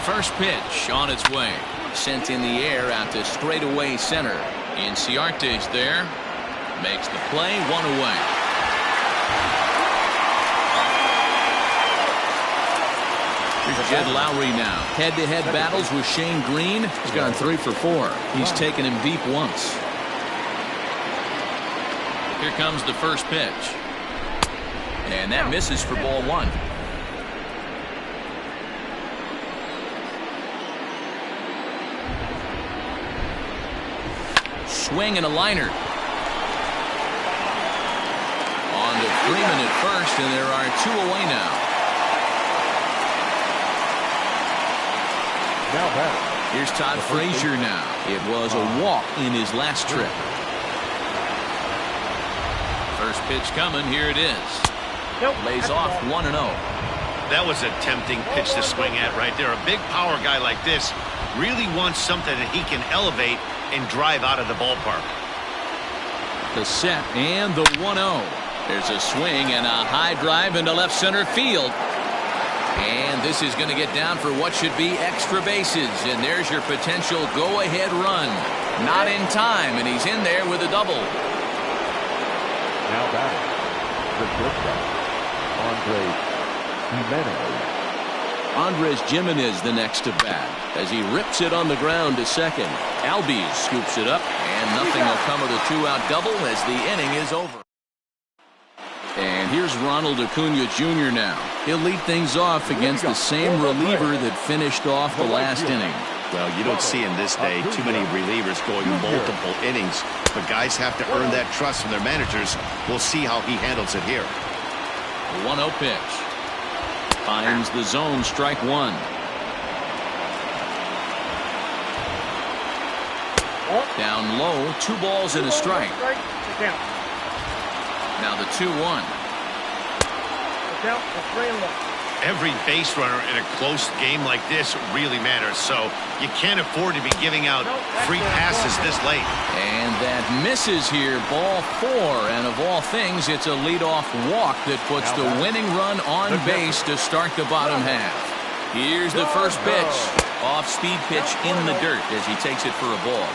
First pitch on its way. Sent in the air out to straightaway center. Inciarte's there. Makes the play, one away. Here's Jed Lowry now. Head-to-head battles with Shane Green. He's gone 3 for 4. He's taken him deep once. Here comes the first pitch. And that misses for ball 1. Swing and a liner. On to Freeman at first, and there are 2 away now. Here's Todd Frazier now. It was a walk in his last trip. First pitch coming. Here it is. Lays off 1-0. That was a tempting pitch to swing at right there. A big power guy like this really wants something that he can elevate and drive out of the ballpark. The set and the 1-0. There's a swing and a high drive into left center field. And this is going to get down for what should be extra bases. And there's your potential go-ahead run. Not in time, and he's in there with a double. Now batting, the shortstop, Andres Gimenez the next to bat as he rips it on the ground to second. Albies scoops it up, and nothing will come of the 2-out double as the inning is over. And here's Ronald Acuna Jr. now. He'll lead things off against the same reliever that finished off the last inning. Well, you don't see in this day too many relievers going multiple innings, but guys have to earn that trust from their managers. We'll see how he handles it here. 1-0 pitch. Finds the zone, strike 1. Down low, 2 balls and a strike. Now the 2-1. Every base runner in a close game like this really matters, so you can't afford to be giving out free passes this late. And that misses here, ball 4, and of all things, it's a leadoff walk that puts the winning run on base to start the bottom half. Here's the first pitch. Off-speed pitch in the dirt as he takes it for a ball.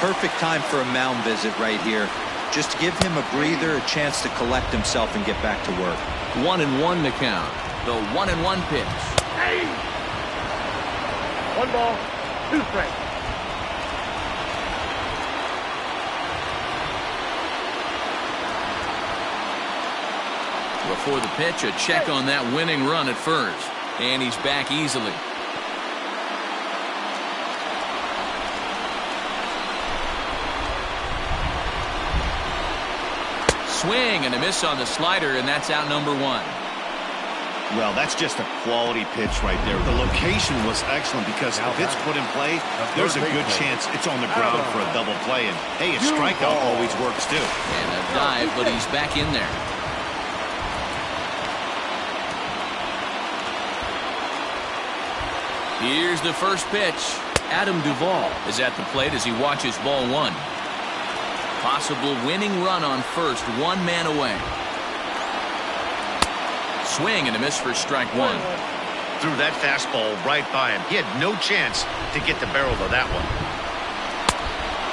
Perfect time for a mound visit right here. Just to give him a breather, a chance to collect himself and get back to work. 1-1 to count. The 1-1 pitch. Hey! 1 ball, 2 strikes. Before the pitch, a check on that winning run at first. And he's back easily. Swing and a miss on the slider, and that's out number 1. Well, that's just a quality pitch right there. The location was excellent because if it's put in play, there's a good chance it's on the ground for a double play. And, hey, a strikeout always works, too. And a dive, but he's back in there. Here's the first pitch. Adam Duvall is at the plate as he watches ball 1. Possible winning run on first, 1 man away. Swing and a miss for strike 1. Threw that fastball right by him. He had no chance to get the barrel of that one.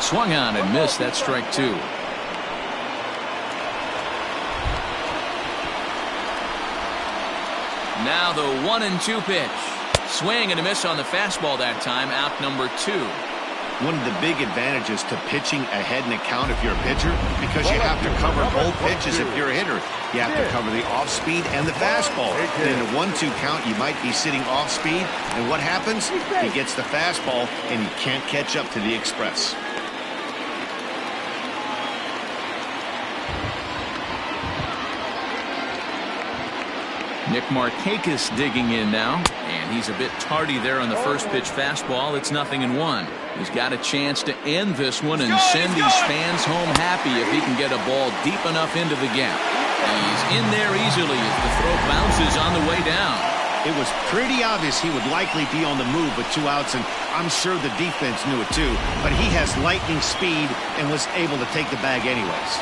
Swung on and missed. That's strike 2. Now the 1-2 pitch. Swing and a miss on the fastball that time. Out number 2. One of the big advantages to pitching ahead in the count if you're a pitcher, because you have to cover both pitches if you're a hitter. You have to cover the off-speed and the fastball. And in a 1-2 count, you might be sitting off-speed, and what happens? He gets the fastball, and he can't catch up to the express. Nick Markakis digging in now, and he's a bit tardy there on the first pitch fastball. It's 0-1. He's got a chance to end this one and send these fans home happy if he can get a ball deep enough into the gap. He's in there easily as the throw bounces on the way down. It was pretty obvious he would likely be on the move with 2 outs, and I'm sure the defense knew it too, but he has lightning speed and was able to take the bag anyways.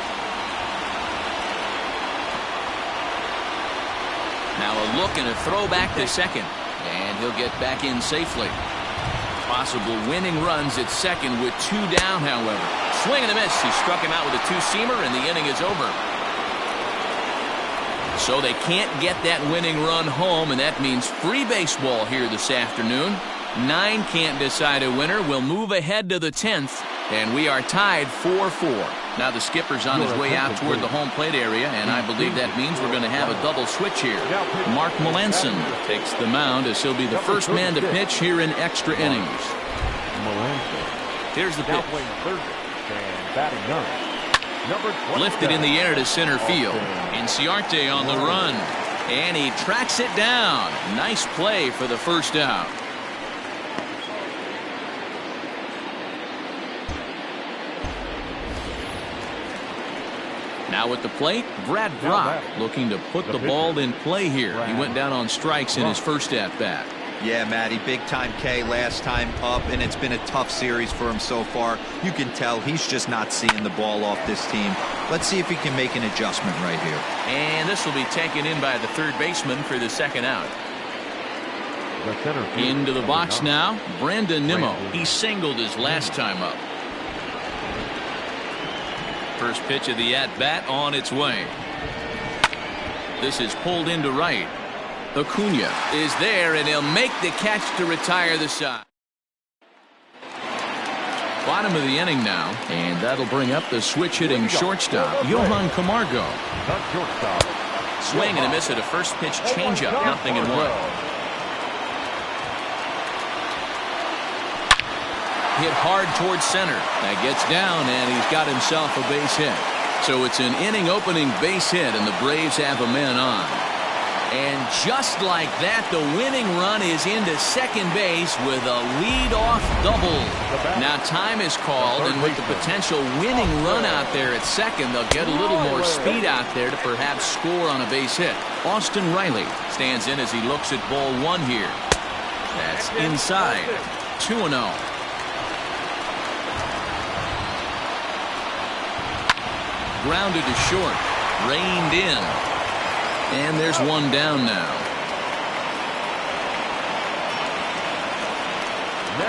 Now a look and a throw back to second. And he'll get back in safely. Possible winning runs at second with 2 down, however. Swing and a miss. He struck him out with a 2-seamer, and the inning is over. So they can't get that winning run home, and that means free baseball here this afternoon. 9 can't decide a winner. We'll move ahead to the 10th, and we are tied 4-4. Now the skipper's on his way out toward the home plate area, and I believe that means we're going to have a double switch here. Mark Melanson takes the mound as he'll be the first man to pitch here in extra innings. Here's the pitch. Lifted in the air to center field. Inciarte on the run, and he tracks it down. Nice play for the first out. Now at the plate, Brad Brock looking to put the ball in play here. He went down on strikes in his first at-bat. Yeah, Matty, big-time K last time up, and it's been a tough series for him so far. You can tell he's just not seeing the ball off this team. Let's see if he can make an adjustment right here. And this will be taken in by the third baseman for the second out. Into the box now, Brandon Nimmo. He singled his last time up. First pitch of the at-bat on its way. This is pulled into right. Acuna is there, and he'll make the catch to retire the side. Bottom of the inning now, and that'll bring up the switch-hitting shortstop, Johan Camargo. Swing and a miss at a first-pitch changeup, 0-1. Hit hard towards center. That gets down, and he's got himself a base hit. So it's an inning-opening base hit, and the Braves have a man on. And just like that, the winning run is into second base with a lead-off double. Now time is called, and with the potential winning run out there at second, they'll get a little more speed out there to perhaps score on a base hit. Austin Riley stands in as he looks at ball 1 here. That's inside. 2-0. Grounded to short. Reined in. And there's one down now.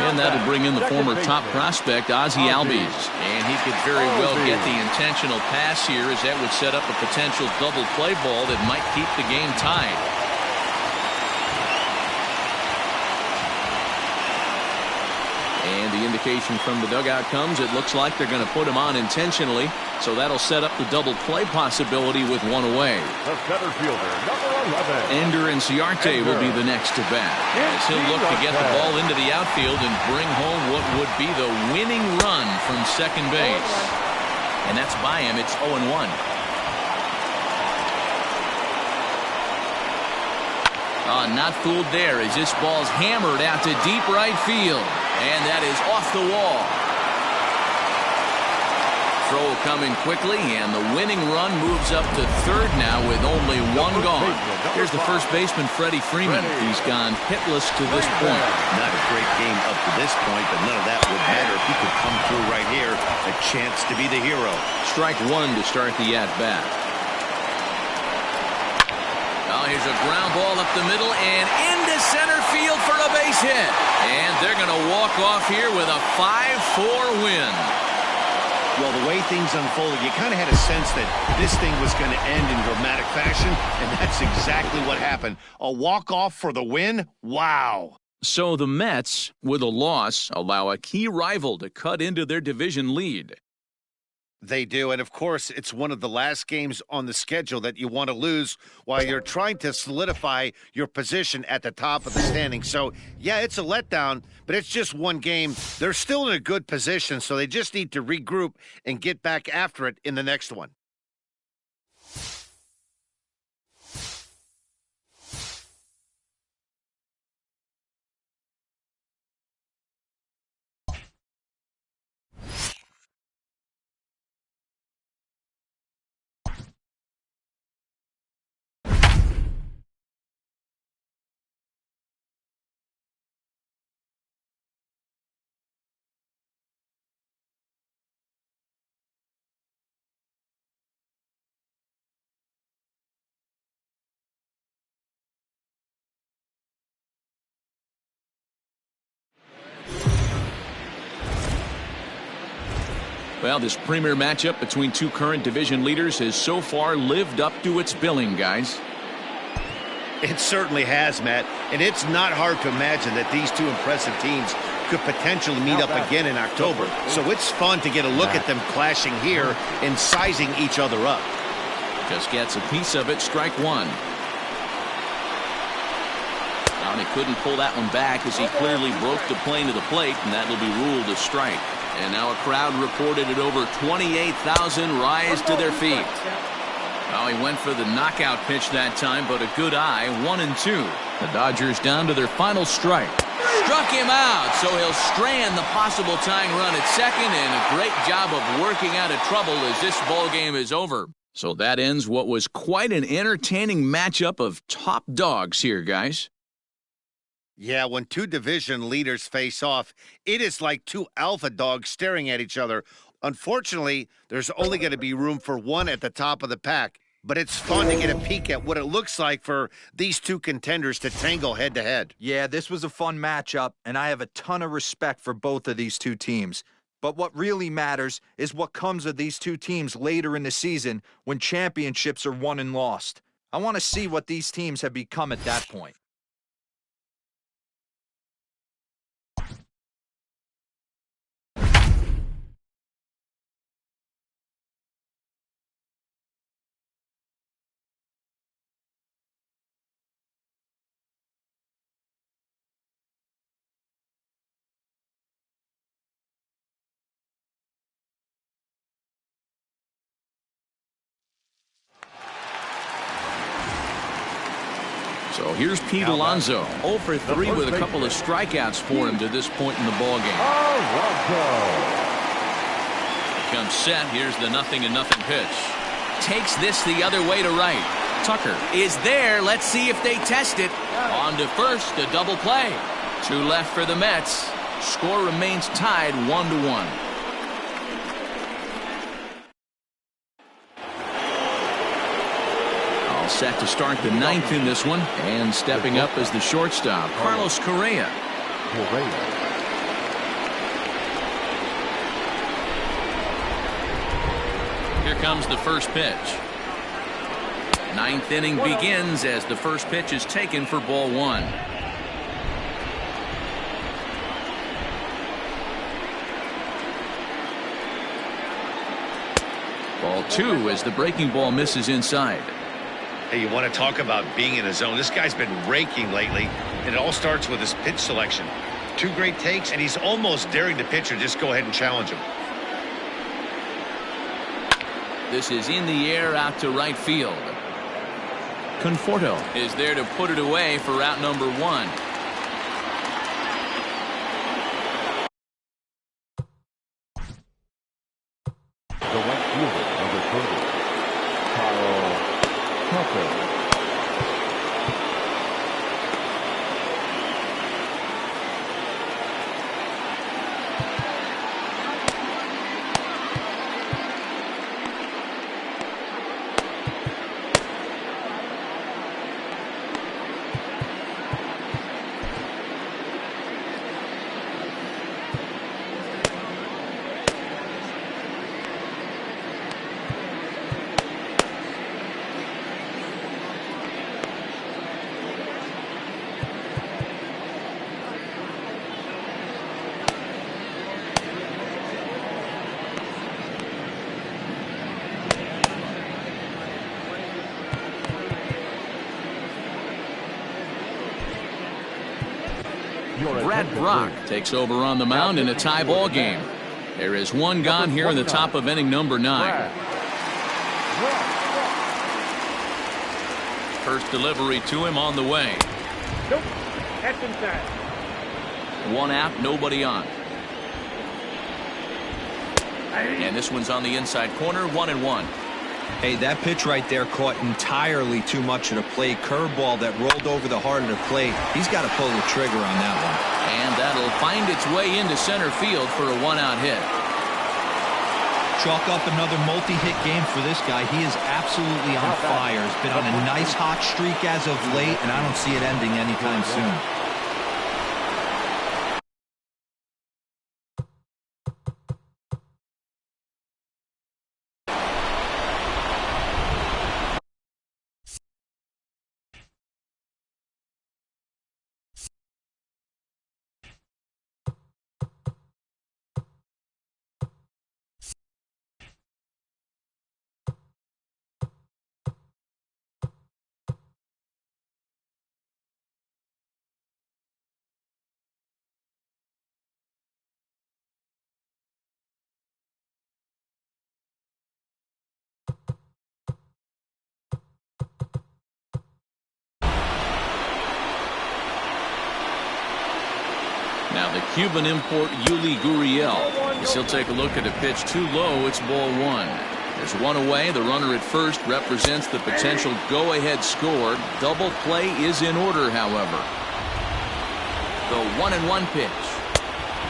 And that'll bring in the former top prospect, Ozzie Albies. And he could very well get the intentional pass here, as that would set up a potential double play ball that might keep the game tied. And the indication from the dugout comes, it looks like they're going to put him on intentionally. So that'll set up the double play possibility with one away. The center fielder, number 11. Ender Inciarte will be the next to bat, as he'll look to get the ball into the outfield and bring home what would be the winning run from second base. And that's by him. It's 0-1. Not fooled there, as this ball's hammered out to deep right field. And that is off the wall. Throw coming quickly, and the winning run moves up to third now with only one gone. Here's the first baseman, Freddie Freeman. He's gone hitless to this point. Not a great game up to this point, but none of that would matter if he could come through right here. A chance to be the hero. Strike 1 to start the at-bat. Oh, here's a ground ball up the middle and into center field for a base hit. And they're going to walk off here with a 5-4 win. Well, the way things unfolded, you kind of had a sense that this thing was going to end in dramatic fashion, and that's exactly what happened. A walk-off for the win? Wow. So the Mets, with a loss, allow a key rival to cut into their division lead. They do, and of course, it's one of the last games on the schedule that you want to lose while you're trying to solidify your position at the top of the standing. So, yeah, it's a letdown, but it's just one game. They're still in a good position, so they just need to regroup and get back after it in the next one. Well, this premier matchup between two current division leaders has so far lived up to its billing, guys. It certainly has, Matt, and it's not hard to imagine that these two impressive teams could potentially meet up again in October. So it's fun to get a look at them clashing here and sizing each other up. Just gets a piece of it, strike one. Well, he couldn't pull that one back as he clearly broke the plane to the plate, and that will be ruled a strike. And now a crowd reported at over 28,000 rise to their feet. Well, he went for the knockout pitch that time, but a good eye, 1-2. The Dodgers down to their final strike. Struck him out, so he'll strand the possible tying run at second, and a great job of working out of trouble as this ball game is over. So that ends what was quite an entertaining matchup of top dogs here, guys. Yeah, when two division leaders face off, it is like two alpha dogs staring at each other. Unfortunately, there's only going to be room for one at the top of the pack, but it's fun to get a peek at what it looks like for these two contenders to tangle head-to-head. Yeah, this was a fun matchup, and I have a ton of respect for both of these two teams. But what really matters is what comes of these two teams later in the season when championships are won and lost. I want to see what these teams have become at that point. So here's Pete Alonso, 0 for 3 with a couple of strikeouts for him to this point in the ballgame. Comes set. Here's the 0-0 pitch. Takes this the other way to right. Tucker is there. Let's see if they test it. On to first, a double play. 2 left for the Mets. Score remains tied 1-1. Set to start the 9th in this one, and stepping up as the shortstop, Carlos Correa. Here comes the first pitch. 9th inning begins as the first pitch is taken for ball 1. Ball 2 as the breaking ball misses inside. Hey, you want to talk about being in a zone? This guy's been raking lately, and it all starts with his pitch selection. 2 great takes, and he's almost daring the pitcher just go ahead and challenge him. This is in the air out to right field. Conforto is there to put it away for out number 1. The right fielder, number 30. Brad Brock takes over on the mound in a tie ball game. There is 1 gone here in the top of inning number 9. First delivery to him on the way. Nope. That's inside. 1 out, nobody on. And this one's on the inside corner, 1-1. Hey, that pitch right there caught entirely too much of the plate. Curveball that rolled over the heart of the plate. He's got to pull the trigger on that one. And that'll find its way into center field for a 1-out hit. Chalk up another multi-hit game for this guy. He is absolutely on fire. He's been on a nice hot streak as of late, and I don't see it ending anytime soon. Now the Cuban import Yuli Gurriel. As he'll take a look at a pitch too low. It's ball one. There's one away. The runner at first represents the potential go-ahead score. Double play is in order, however. The 1-1 pitch.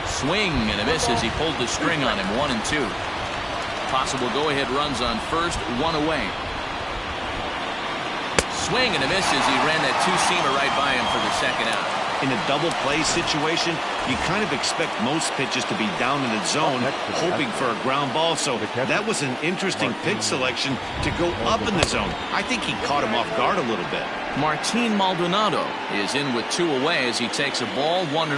Swing and a miss as he pulled the string on him. 1-2. Possible go-ahead runs on first. One away. Swing and a miss as he ran that two-seamer right by him for the second out. In a double play situation, you kind of expect most pitches to be down in the zone, hoping for a ground ball. So that was an interesting pitch selection to go up in the zone. I think he caught him off guard a little bit. Martin Maldonado is in with two away as he takes a ball. 1-0.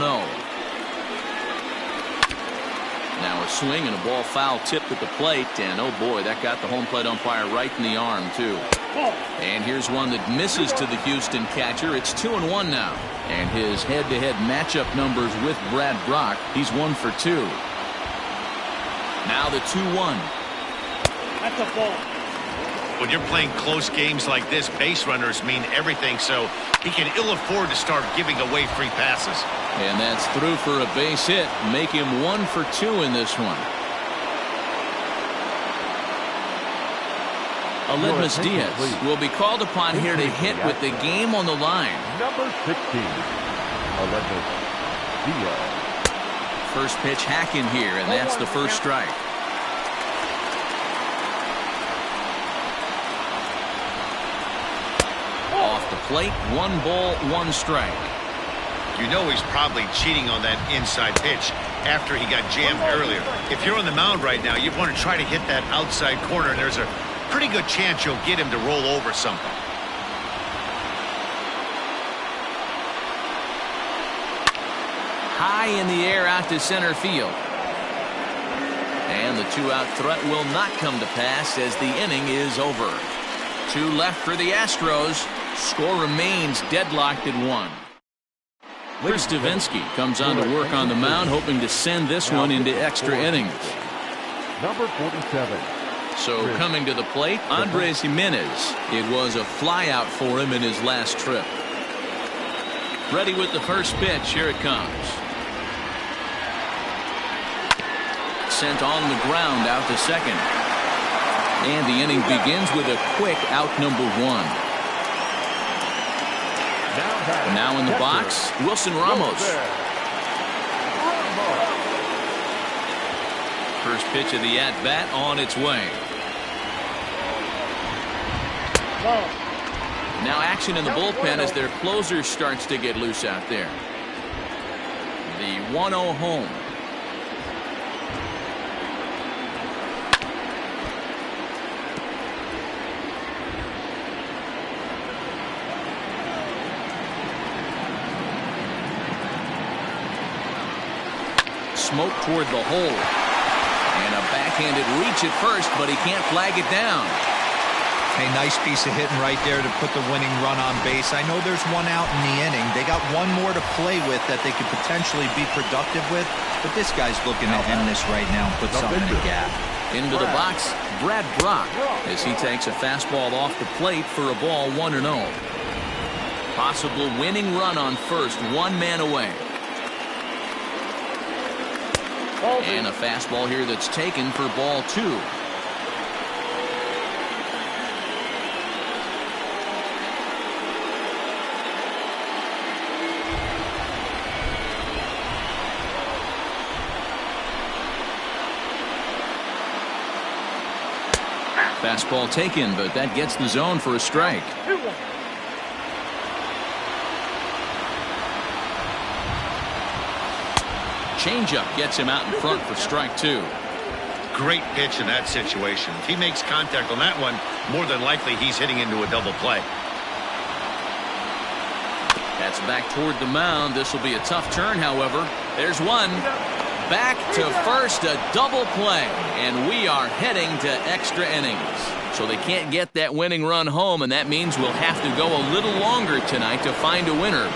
Now a swing and a ball foul tipped at the plate, and oh boy, that got the home plate umpire right in the arm too. And here's one that misses to the Houston catcher. It's 2-1 now. And his head-to-head matchup numbers with Brad Brock, he's 1 for 2. Now the 2-1. That's a ball. When you're playing close games like this, base runners mean everything, so he can ill afford to start giving away free passes. And that's through for a base hit. Make him 1 for 2 in this one. Aledmus Diaz will be called upon here to hit with the game on the line. Number 16, Aledmus Diaz. First pitch hacking here, and that's the first strike. Off the plate, 1 ball, 1 strike. You know he's probably cheating on that inside pitch after he got jammed earlier. If you're on the mound right now, you want to try to hit that outside corner, and there's a pretty good chance you'll get him to roll over something. High in the air out to center field. And the 2-out threat will not come to pass as the inning is over. 2 left for the Astros. Score remains deadlocked at 1. Chris Davinsky comes on to work on the mound, hoping to send this one into extra innings. Number 47. So coming to the plate, Andres Jimenez. It was a flyout for him in his last trip. Ready with the first pitch. Here it comes. Sent on the ground out to second. And the inning begins with a quick out number 1. Now in the box, Wilson Ramos. First pitch of the at-bat on its way. Now action in the bullpen as their closer starts to get loose out there. The 1-0 home. Smoke toward the hole. And a backhanded reach at first, but he can't flag it down. Hey, nice piece of hitting right there to put the winning run on base. I know there's 1 out in the inning. They got 1 more to play with that they could potentially be productive with, but this guy's looking to end this right now and put something in the gap. Into the box, Brad Brock, as he takes a fastball off the plate for a ball. 1-0. Possible winning run on first, 1 man away. And a fastball here that's taken for ball 2. Fastball taken, but that gets the zone for a strike. Changeup gets him out in front for strike 2. Great pitch in that situation. If he makes contact on that one, more than likely he's hitting into a double play. That's back toward the mound. This will be a tough turn, however. There's one. Back to first, a double play. And we are heading to extra innings. So they can't get that winning run home, and that means we'll have to go a little longer tonight to find a winner.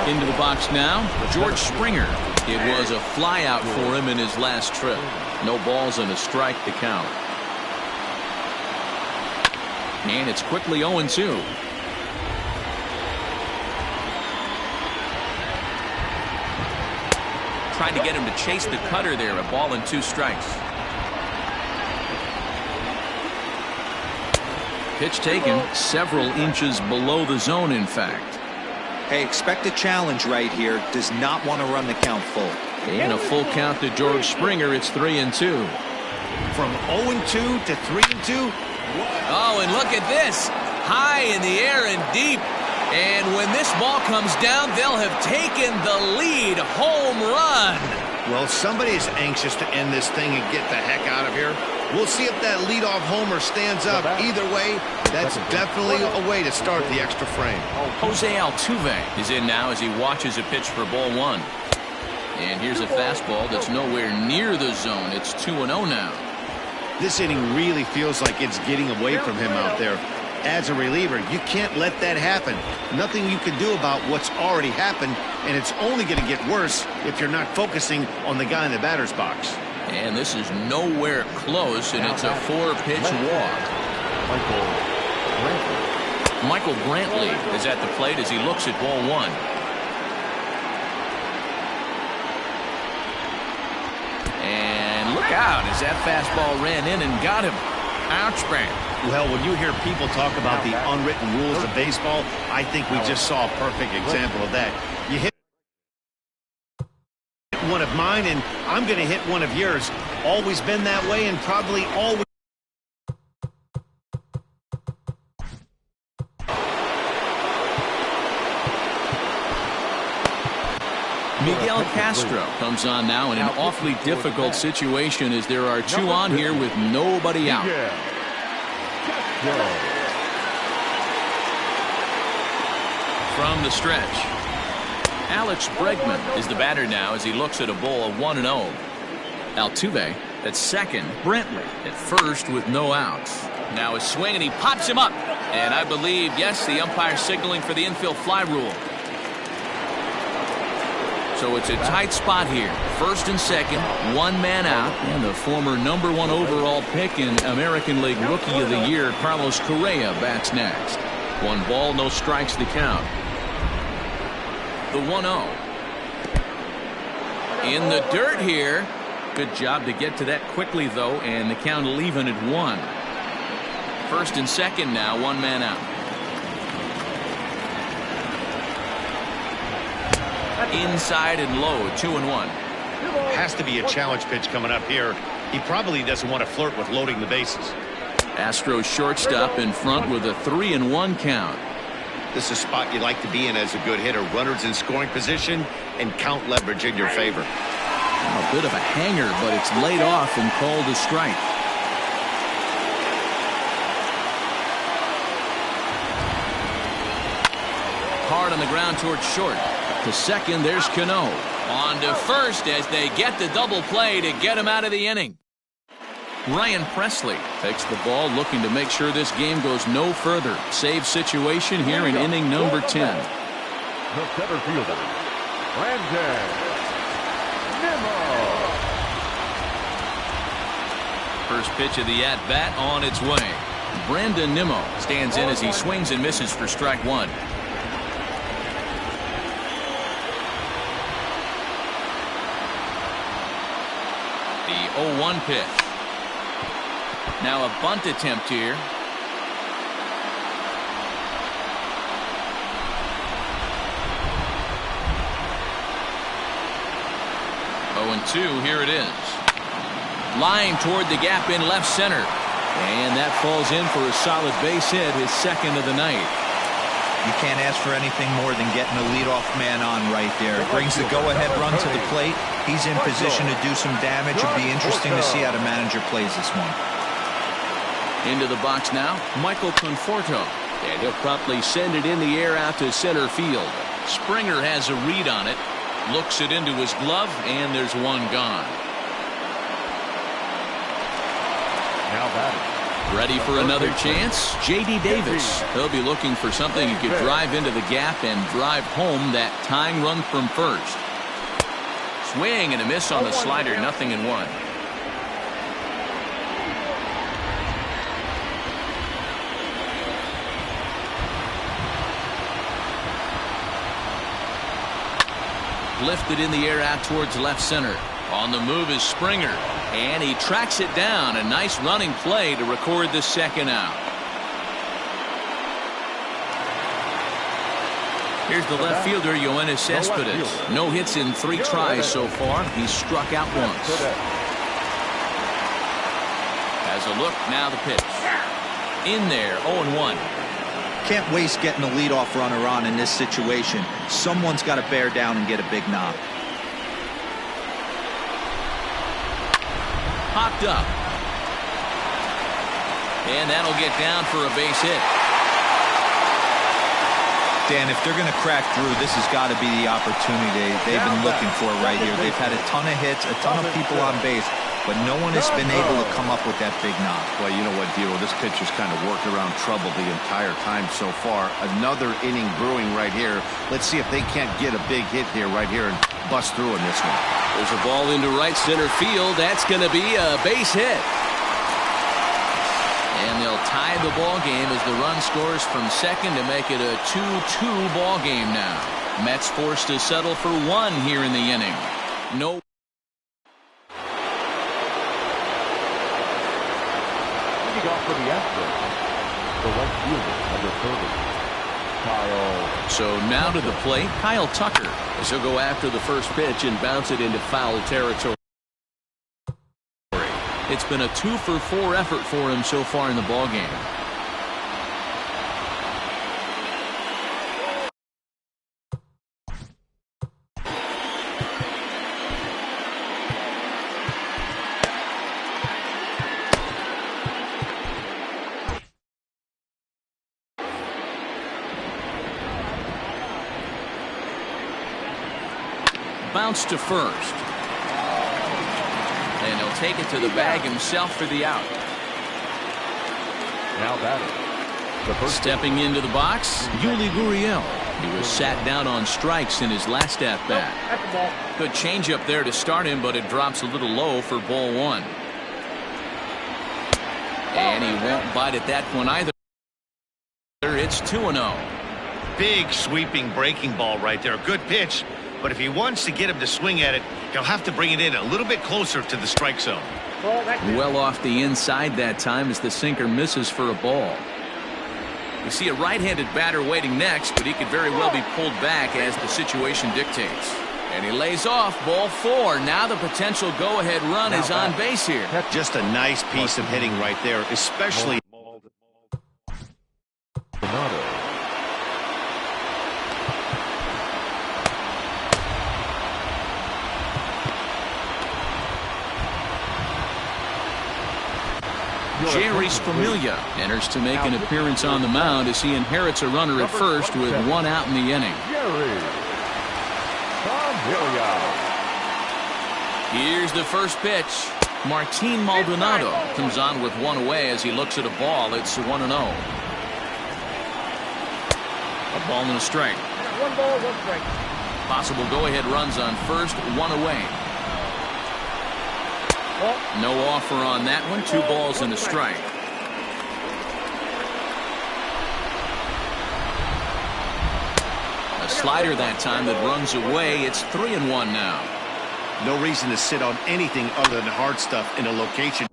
Into the box now, George Springer. It was a flyout for him in his last trip. No balls and a strike to count. And it's quickly 0-2. trying to get him to chase the cutter there. A ball and 2 strikes. Pitch taken several inches below the zone, in fact. Hey, expect a challenge right here. Does not want to run the count full. And a full count to George Springer. It's 3-2. From 0-2 to 3-2. Oh, and look at this. High in the air and deep. And when this ball comes down, they'll have taken the lead. Home run. Well, somebody is anxious to end this thing and get the heck out of here. We'll see if that leadoff homer stands up. Either way, that's definitely a way to start the extra frame. Jose Altuve is in now as he watches a pitch for ball 1. And here's a fastball that's nowhere near the zone. It's 2-0 now. This inning really feels like it's getting away from him out there. As a reliever, you can't let that happen. Nothing you can do about what's already happened, and it's only going to get worse if you're not focusing on the guy in the batter's box. And this is nowhere close, and it's a 4-pitch walk. Michael Brantley is at the plate as he looks at ball 1. And look out as that fastball ran in and got him. Ouch, man. Well, when you hear people talk about the unwritten rules of baseball, I think we just saw a perfect example of that. You hit one of mine, and I'm going to hit one of yours. Always been that way, and probably always. Miguel Castro comes on now in an awfully difficult situation as there are 2 on here with nobody out. From the stretch, Alex Bregman is the batter now as he looks at a ball 1-0. Altuve at second, Brantley at first with no outs. Now a swing and he pops him up. And I believe, yes, the umpire signaling for the infield fly rule. So it's a tight spot here. First and second, 1 man out. And the former #1 overall pick in American League Rookie of the Year, Carlos Correa, bats next. 1 ball, no strikes, the count. The 1-0. In the dirt here. Good job to get to that quickly, though, and the count will even at 1. First and second now, 1 man out. Inside and low, 2-1. Has to be a challenge pitch coming up here. He probably doesn't want to flirt with loading the bases. Astros shortstop in front with a 3-1 count. This is a spot you like to be in as a good hitter. Runners in scoring position and count leverage in your favor. A bit of a hanger, but it's laid off and called a strike. Hard on the ground towards short. To second, there's Cano. On to first as they get the double play to get him out of the inning. Ryan Presley takes the ball, looking to make sure this game goes no further. Save situation here in inning number 10. The center fielder, Brandon Nimmo. First pitch of the at-bat on its way. Brandon Nimmo stands in as he swings and misses for strike 1. The 0-1 pitch. Now a bunt attempt here. 0-2, here it is. Line toward the gap in left center. And that falls in for a solid base hit, his second of the night. You can't ask for anything more than getting a leadoff man on right there. Brings the go-ahead run to the plate. He's in position to do some damage. It'll be interesting to see how the manager plays this one. Into the box now, Michael Conforto. And he'll promptly send it in the air out to center field. Springer has a read on it. Looks it into his glove, and there's one gone. Now batting. Ready for another chance? J.D. Davis. He'll be looking for something he could drive into the gap and drive home that tying run from first. Swing and a miss on the slider, 0-1. Lifted in the air out towards left center. On the move is Springer, and he tracks it down. A nice running play to record the second out. Here's the left fielder, Yoenis Cespedes. No hits in 3 tries so far. He's struck out once. Has a look, now the pitch. In there, 0-1. Can't waste getting a leadoff runner on in this situation. Someone's got to bear down and get a big knock. Popped up. And that'll get down for a base hit. Dan, if they're going to crack through, this has got to be the opportunity they've been looking for right here. They've had a ton of hits, a ton of people on base, but no one has been able to come up with that big knock. Well, you know what, Dio? This pitcher's kind of worked around trouble the entire time so far. Another inning brewing right here. Let's see if they can't get a big hit here right here and bust through in this one. There's a ball into right center field. That's going to be a base hit. And they'll tie the ball game as the run scores from second to make it a 2-2 ball game now. Mets forced to settle for 1 here in the inning. No. Leading off for the Astros, the right fielder, number 30, Kyle. So now to the plate, Kyle Tucker, as he'll go after the first pitch and bounce it into foul territory. It's been a 2-for-4 effort for him so far in the ball game. Bounce to first. And he'll take it to the bag himself for the out. Now batting. Stepping into the box, Yuli Gurriel. He was sat down on strikes in his last at-bat. Good changeup there to start him, but it drops a little low for ball 1. And he won't bite at that one either. It's 2-0. Big sweeping breaking ball right there. Good pitch. But if he wants to get him to swing at it, he'll have to bring it in a little bit closer to the strike zone. Well off the inside that time as the sinker misses for a ball. You see a right-handed batter waiting next, but he could very well be pulled back as the situation dictates. And he lays off ball 4. Now the potential go-ahead run is on base here. Just a nice piece of hitting right there, especially. Jerry Familia enters to make an appearance on the mound as he inherits a runner at first with 1 out in the inning. Jerry Familia. Here's the first pitch. Martin Maldonado comes on with 1 away as he looks at a ball. It's 1-0. A ball and a strike. 1 ball, 1 strike. Possible go-ahead runs on first, 1 away. No offer on that one. 2 balls and a strike. A slider that time that runs away. It's 3-1 now. No reason to sit on anything other than hard stuff in a location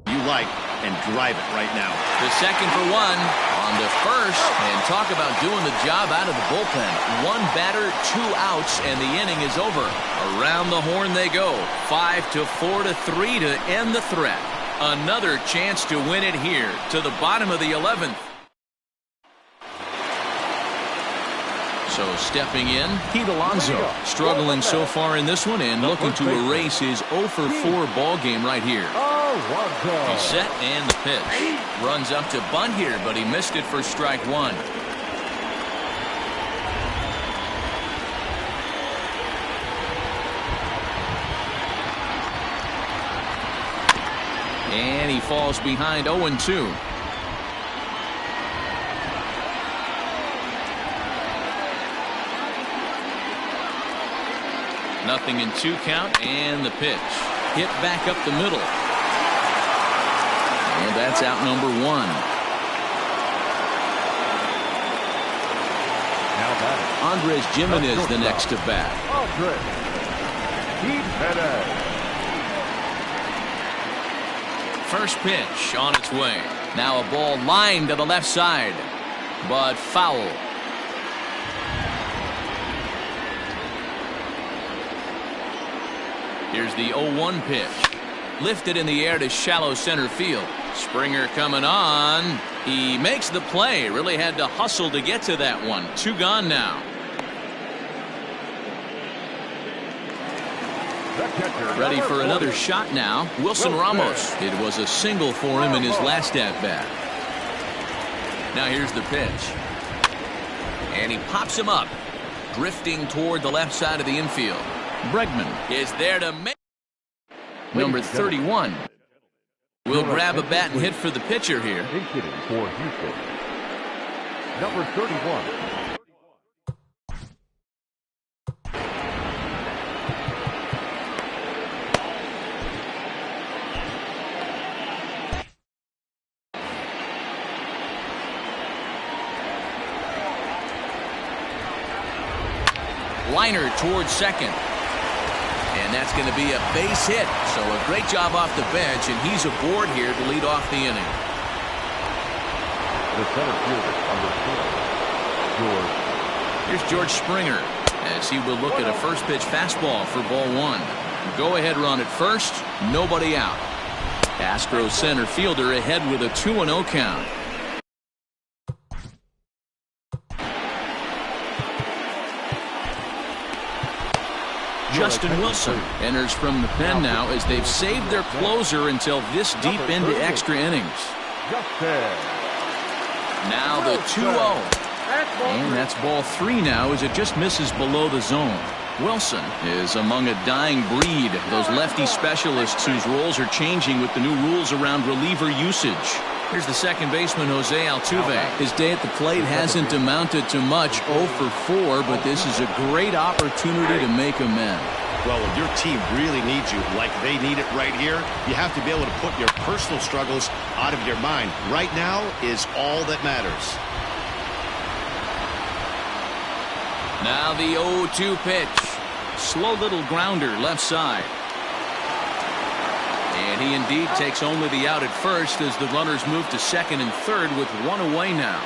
you like and drive it right now. The second for 1 on to first, and talk about doing the job out of the bullpen. 1 batter, 2 outs, and the inning is over. Around the horn they go. 5-4-3 to end the threat. Another chance to win it here to the bottom of the 11th. So stepping in, Pete Alonso, struggling so far in this one and looking to erase his 0-for-4 ball game right here. He's set and the pitch. Runs up to bunt here, but he missed it for strike 1. And he falls behind 0-2. Nothing in 2 count, and the pitch. Hit back up the middle. And that's out number 1. Now batting. Andres Gimenez the next to bat. Andres Gimenez. First pitch on its way. Now a ball lined to the left side, but foul. Here's the 0-1 pitch. Lifted in the air to shallow center field. Springer coming on. He makes the play. Really had to hustle to get to that one. 2 gone now. Ready for another shot now. Wilson Ramos. It was a single for him in his last at-bat. Now here's the pitch. And he pops him up. Drifting toward the left side of the infield. Bregman is there to make. Number 31 will grab a bat and hit for the pitcher here. Hitting for Houston. Number 31. Liner towards second. And that's going to be a base hit. So a great job off the bench, and he's aboard here to lead off the inning. The center fielder, number 4, George. Here's George Springer as he will look at a first pitch fastball for ball 1. Go ahead run at first, nobody out. Astros center fielder ahead with a 2-0 count. Justin Wilson enters from the pen now as they've saved their closer until this deep into extra innings. Now the 2-0. And that's ball 3 now as it just misses below the zone. Wilson is among a dying breed. Those lefty specialists whose roles are changing with the new rules around reliever usage. Here's the second baseman, Jose Altuve. His day at the plate hasn't amounted to much, 0 for 4, but this is a great opportunity to make amends. Well, when your team really needs you, like they need it right here, you have to be able to put your personal struggles out of your mind. Right now is all that matters. Now the 0-2 pitch. Slow little grounder left side. And he indeed takes only the out at first as the runners move to second and third with 1 away now.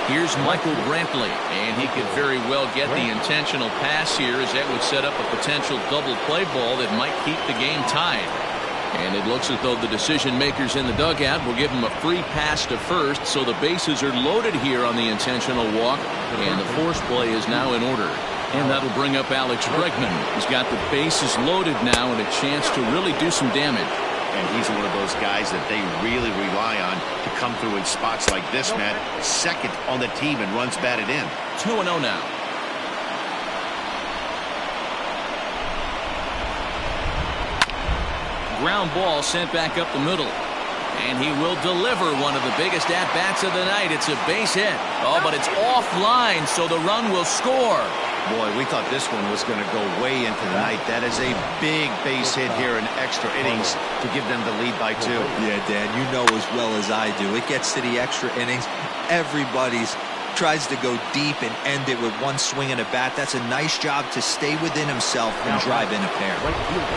Here's Michael Brantley, and he could very well get the intentional pass here as that would set up a potential double play ball that might keep the game tied. And it looks as though the decision makers in the dugout will give him a free pass to first, so the bases are loaded here on the intentional walk, and the force play is now in order. And that'll bring up Alex Bregman. He's got the bases loaded now and a chance to really do some damage. And he's one of those guys that they really rely on to come through in spots like this, man. Second on the team and runs batted in. 2-0 now. Ground ball sent back up the middle. And he will deliver one of the biggest at-bats of the night. It's a base hit. Oh, but it's offline, so the run will score. Boy, we thought this one was going to go way into the night. That is a big base hit here in extra innings to give them the lead by 2. Yeah, Dan, you know as well as I do. It gets to the extra innings. Everybody's tries to go deep and end it with one swing and a bat. That's a nice job to stay within himself and drive in a pair.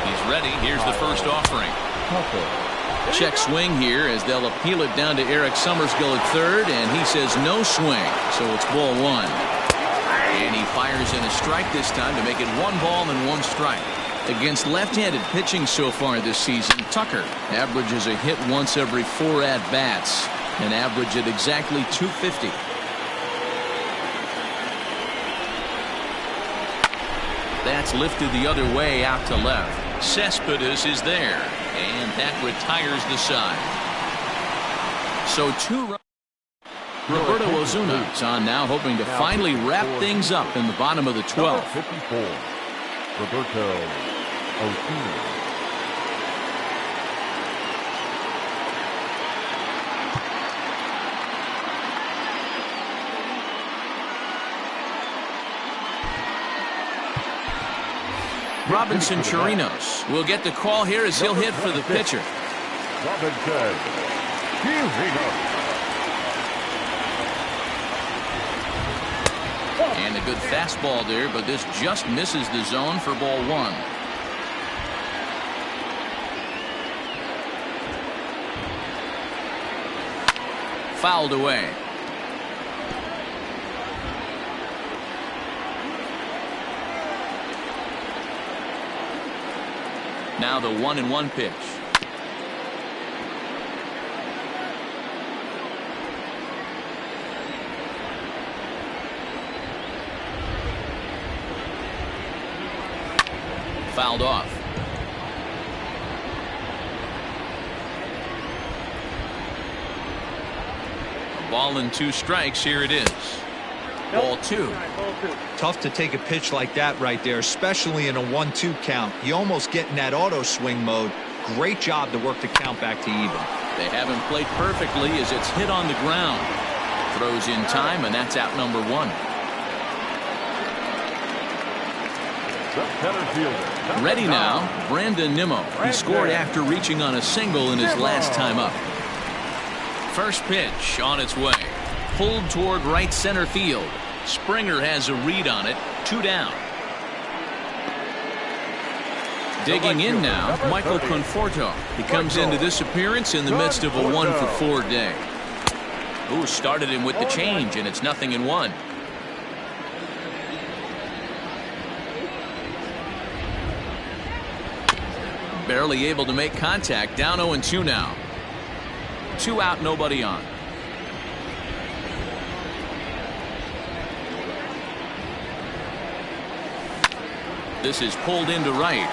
He's ready. Here's the first offering. Check swing here as they'll appeal it down to Eric Summerskill at third, and he says no swing, so it's ball 1. And he fires in a strike this time to make it 1 ball and 1 strike. Against left-handed pitching so far this season, Tucker averages a hit once every 4 at-bats, an average at exactly 250. That's lifted the other way out to left. Cespedes is there, and that retires the side. So 2 runs. Roberto Osuna is on now, hoping to finally wrap things up in the bottom of the 12th. 54, Roberto Osuna. Robinson Chirinos will get the call here as he'll hit for the pitcher. Robinson Chirinos. And a good fastball there, but this just misses the zone for ball one. Fouled away. Now the 1-1 pitch. Fouled off. A ball and 2 strikes. Here it is. Ball 2. Tough to take a pitch like that right there, especially in a 1-2 count. You almost get in that auto swing mode. Great job to work the count back to even. They haven't played perfectly as it's hit on the ground. Throws in time, and that's out number 1. Ready now, Brandon Nimmo. He scored after reaching on a single in his last time up. First pitch on its way. Pulled toward right center field. Springer has a read on it. 2 down. Digging in now, Michael Conforto. He comes into this appearance in the midst of a 1-for-4 day. Ooh, started him with the change, and it's 0-1. Barely able to make contact. Down 0-2 now. 2 out, nobody on. This is pulled into right.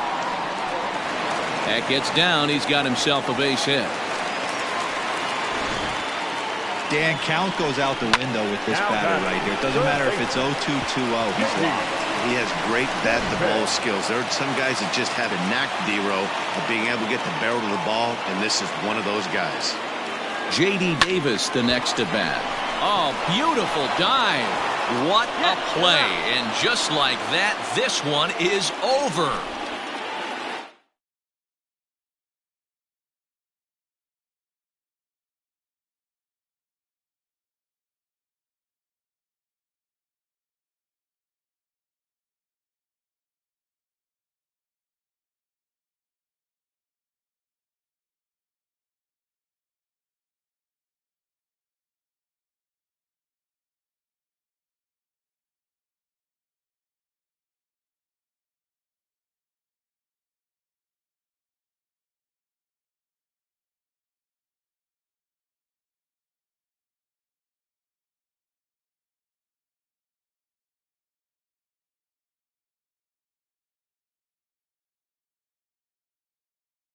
That gets down. He's got himself a base hit. Dan, count goes out the window with this batter right here. It doesn't matter if it's 0-2, 2-0. He's locked. He has great bat-to-ball skills. There are some guys that just have a knack, D-Row, of being able to get the barrel to the ball, and this is one of those guys. J.D. Davis, the next to bat. Oh, beautiful dive. What a play. And just like that, this one is over.